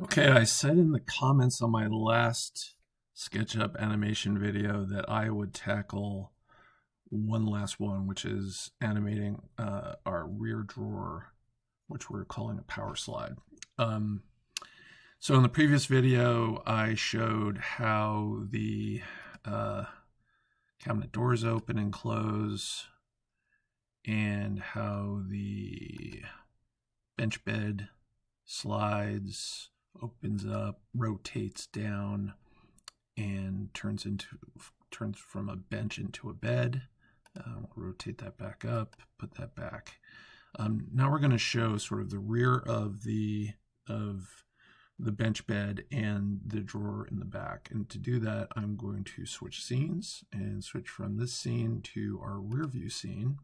Okay, I said in the comments on my last SketchUp animation video that I would tackle one last one, which is animating our rear drawer, which we're calling a power slide. So in the previous video, I showed how the cabinet doors open and close, and how the bench bed slides, opens up, rotates down, and turns from a bench into a bed. We'll rotate that back up, put that back. Now we're going to show sort of the rear of the bench bed and the drawer in the back. And to do that, I'm going to switch scenes and switch from this scene to our rear view scene.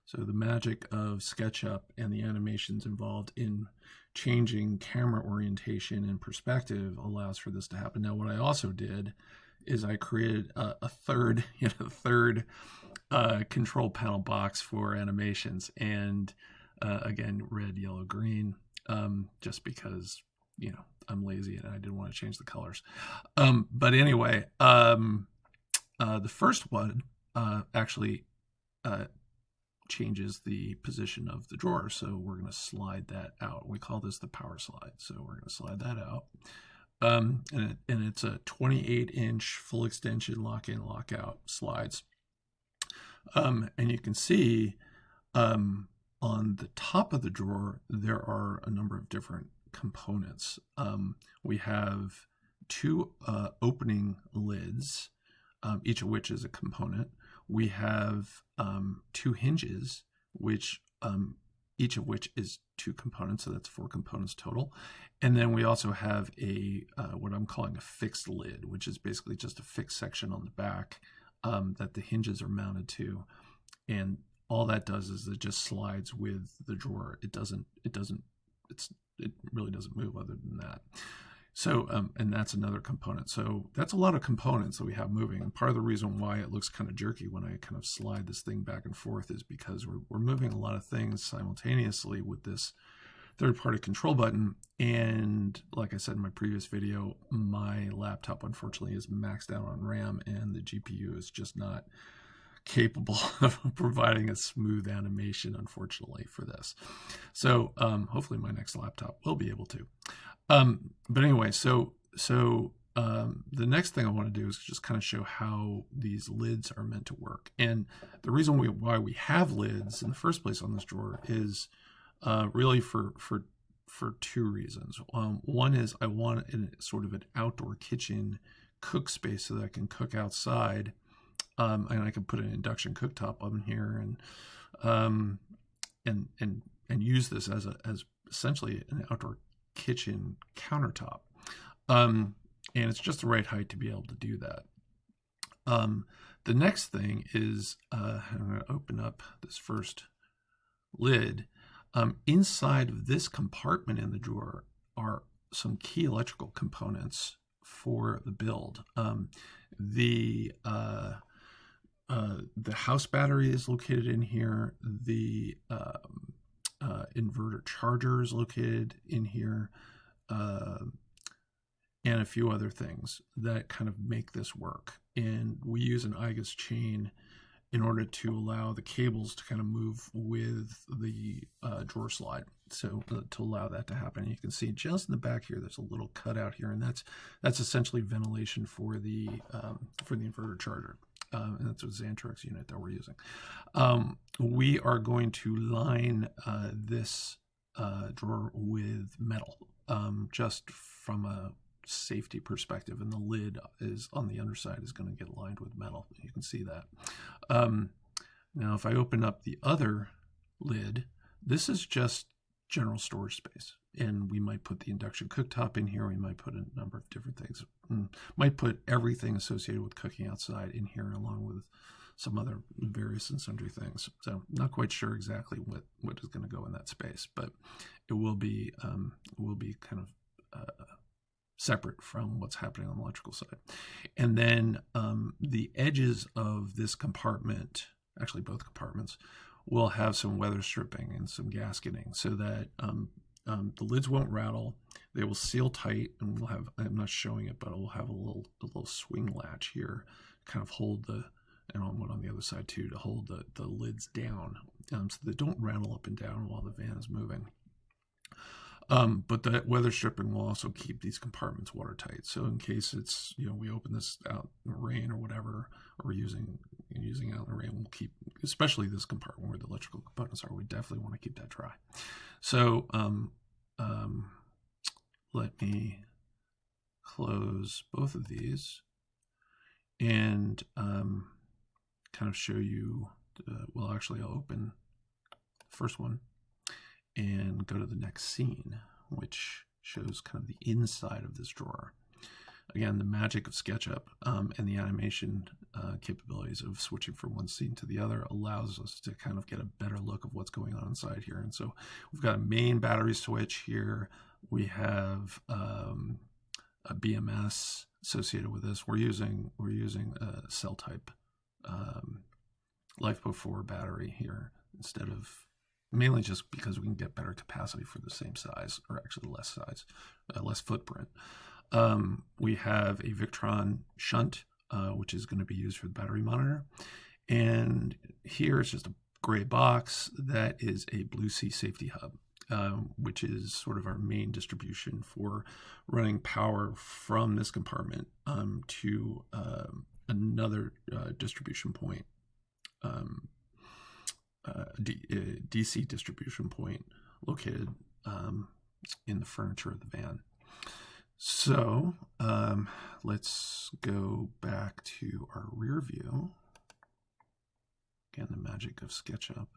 So the magic of SketchUp and the animations involved in changing camera orientation and perspective allows for this to happen. Now, what I also did is I created a third control panel box for animations, and again, red, yellow, green, just because I'm lazy and I didn't want to change the colors. But anyway, the first one actually changes the position of the drawer. So we're going to slide that out. We call this the power slide. So we're going to slide that out. And it's a 28-inch full extension lock-in, lock-out slides. And you can see on the top of the drawer, there are a number of different components. We have two opening lids, each of which is a component. We have two hinges, which each of which is two components, so that's 4 components total. And then we also have a what I'm calling a fixed lid, which is basically just a fixed section on the back that the hinges are mounted to. And all that does is it just slides with the drawer. It really doesn't move other than that. So, and that's another component. So that's a lot of components that we have moving. And part of the reason why it looks kind of jerky when I kind of slide this thing back and forth is because we're moving a lot of things simultaneously with this third-party control button. And like I said in my previous video, my laptop unfortunately is maxed out on RAM, and the GPU is just not capable of providing a smooth animation, unfortunately, for this. So hopefully my next laptop will be able to. But anyway, so the next thing I want to do is just kind of show how these lids are meant to work. And the reason why we have lids in the first place on this drawer is really for 2 reasons. One is I want sort of an outdoor kitchen cook space so that I can cook outside, and I can put an induction cooktop on here and use this as essentially an outdoor kitchen countertop, and it's just the right height to be able to do that. The next thing is I'm going to open up this first lid. Inside of this compartment in the drawer are some key electrical components for the build. The house battery is located in here. The inverter charger is located in here, and a few other things that kind of make this work. And we use an Eiger's chain in order to allow the cables to kind of move with the drawer slide, so to allow that to happen. And you can see just in the back here, there's a little cutout here, and that's essentially ventilation for the inverter charger. And that's a Xantrex unit that we're using. We are going to line this drawer with metal, just from a safety perspective, and the lid is on the underside is going to get lined with metal. You can see that. Now, if I open up the other lid, this is just general storage space, and we might put the induction cooktop in here. We might put a number of different things. Might put everything associated with cooking outside in here, along with some other various and sundry things. So not quite sure exactly what is going to go in that space, but it will be kind of separate from what's happening on the electrical side. And then the edges of this compartment, actually both compartments, will have some weather stripping and some gasketing so that the lids won't rattle. They will seal tight, and we'll have, I'm not showing it, but it will have a little swing latch here, kind of hold the, and one on the other side too, to hold the lids down, so they don't rattle up and down while the van is moving. But the weather stripping will also keep these compartments watertight. So in case it's, we open this out in the rain or whatever, or we're using out in the rain, we'll keep, especially this compartment where the electrical components are, we definitely want to keep that dry. So let me close both of these and kind of show you, well, actually I'll open the first one and go to the next scene, which shows kind of the inside of this drawer. Again, the magic of SketchUp and the animation capabilities of switching from one scene to the other allows us to kind of get a better look of what's going on inside here. And so we've got a main battery switch here. We have a BMS associated with this. We're using a cell type LiFePO4 battery here instead of, mainly just because we can get better capacity for the same size, or actually less size, less footprint. We have a Victron shunt, which is going to be used for the battery monitor. And here is just a gray box that is a Blue Sea safety hub, which is sort of our main distribution for running power from this compartment to another distribution point, DC distribution point located in the furniture of the van. So let's go back to our rear view. Again, the magic of SketchUp.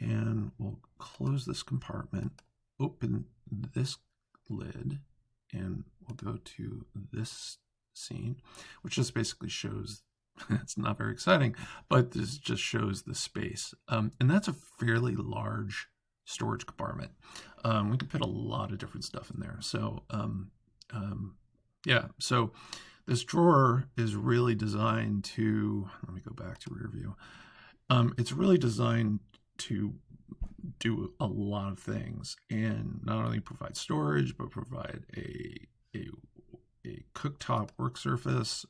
And we'll close this compartment, open this lid, and we'll go to this scene, which just basically shows, it's not very exciting, but this just shows the space. And that's a fairly large storage compartment. We can put a lot of different stuff in there. So yeah, so this drawer is really designed to, let me go back to rear view. It's really designed to do a lot of things, and not only provide storage, but provide a cooktop work surface,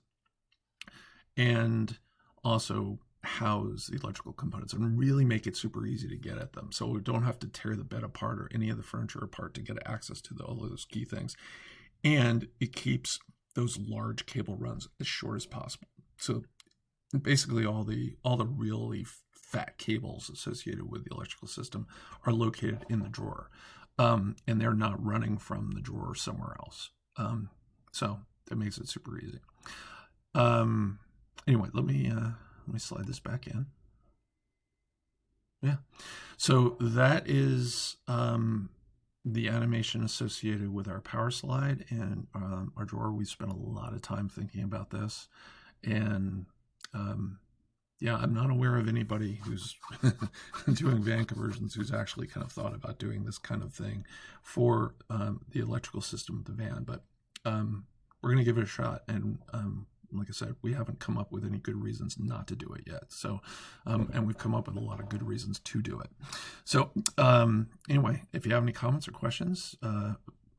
and also house the electrical components and really make it super easy to get at them. So we don't have to tear the bed apart or any of the furniture apart to get access to all of those key things. And it keeps those large cable runs as short as possible. So basically all the really fat cables associated with the electrical system are located in the drawer. And they're not running from the drawer somewhere else. So that makes it super easy. Anyway, let me slide this back in. Yeah, so that is the animation associated with our PowerSlide and our drawer. We spent a lot of time thinking about this, and yeah, I'm not aware of anybody who's doing van conversions who's actually kind of thought about doing this kind of thing for the electrical system of the van, but we're going to give it a shot. And like I said, we haven't come up with any good reasons not to do it yet. So, and we've come up with a lot of good reasons to do it. So anyway, if you have any comments or questions,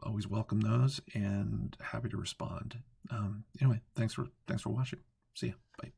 always welcome those and happy to respond. Anyway, thanks for watching. See ya. Bye.